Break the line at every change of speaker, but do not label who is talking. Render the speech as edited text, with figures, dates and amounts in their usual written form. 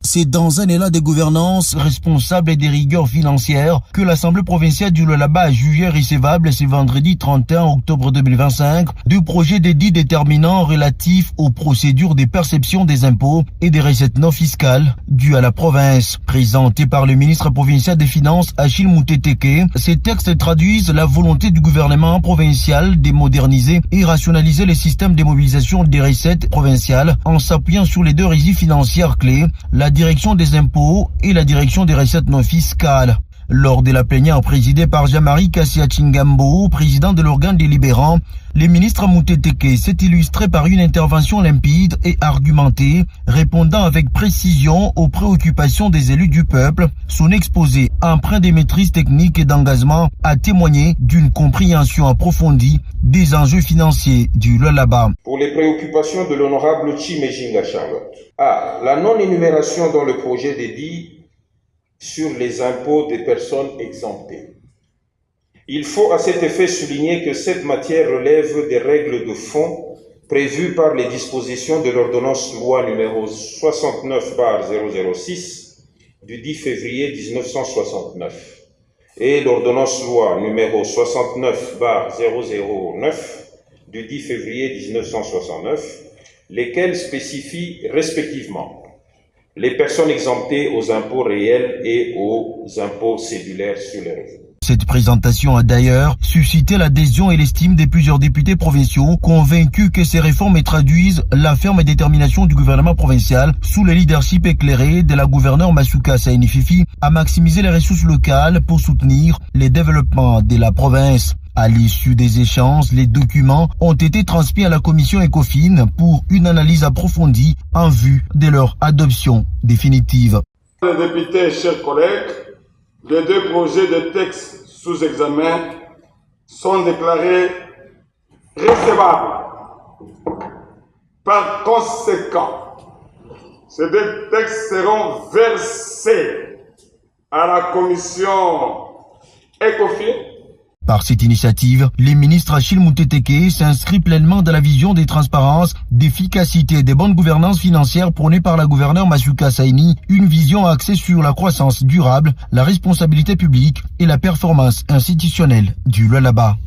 C'est dans un élan de gouvernance responsable et des rigueurs financières que l'Assemblée provinciale du Lualaba a jugé recevable ce vendredi 31 octobre 2025 du projet de dit déterminant relatif aux procédures de perception des impôts et des recettes non fiscales dues à la province. Présenté par le ministre provincial des Finances Achille Mouteteke, ces textes traduisent la volonté du gouvernement provincial de moderniser et rationaliser les systèmes de mobilisation des recettes provinciales en s'appuyant sur les deux régies financières clés, la direction des impôts et la direction des recettes non fiscales. Lors de la plénière présidée par Jean-Marie Kassia Chingambo, président de l'organe délibérant, le ministre Mouteteke s'est illustré par une intervention limpide et argumentée, répondant avec précision aux préoccupations des élus du peuple. Son exposé, empreint de maîtrise technique et d'engagement, a témoigné d'une compréhension approfondie des enjeux financiers du Lualaba.
Pour les préoccupations de l'honorable Chimejinga Charlotte. La non-énumération dans le projet dédié sur les impôts des personnes exemptées. Il faut à cet effet souligner que cette matière relève des règles de fond prévues par les dispositions de l'ordonnance loi numéro 69/006 du 10 février 1969 et l'ordonnance loi numéro 69/009 du 10 février 1969, lesquelles spécifient respectivement les personnes exemptées aux impôts réels et aux impôts cédulaires sur les revenus.
Cette présentation a d'ailleurs suscité l'adhésion et l'estime de plusieurs députés provinciaux convaincus que ces réformes traduisent la ferme détermination du gouvernement provincial sous le leadership éclairé de la gouverneure Masuka Saini Fifi à maximiser les ressources locales pour soutenir les développements de la province. À l'issue des échanges, les documents ont été transmis à la commission ECOFIN pour une analyse approfondie en vue de leur adoption définitive.
Les députés, chers collègues, les deux projets de texte sous examen sont déclarés recevables. Par conséquent, ces deux textes seront versés à la commission ECOFIN.
Par cette initiative, le ministre Achille Mouteteke s'inscrit pleinement dans la vision de transparence, d'efficacité et de bonne gouvernance financière prônée par la gouverneure Masuka Saini, une vision axée sur la croissance durable, la responsabilité publique et la performance institutionnelle du Lualaba.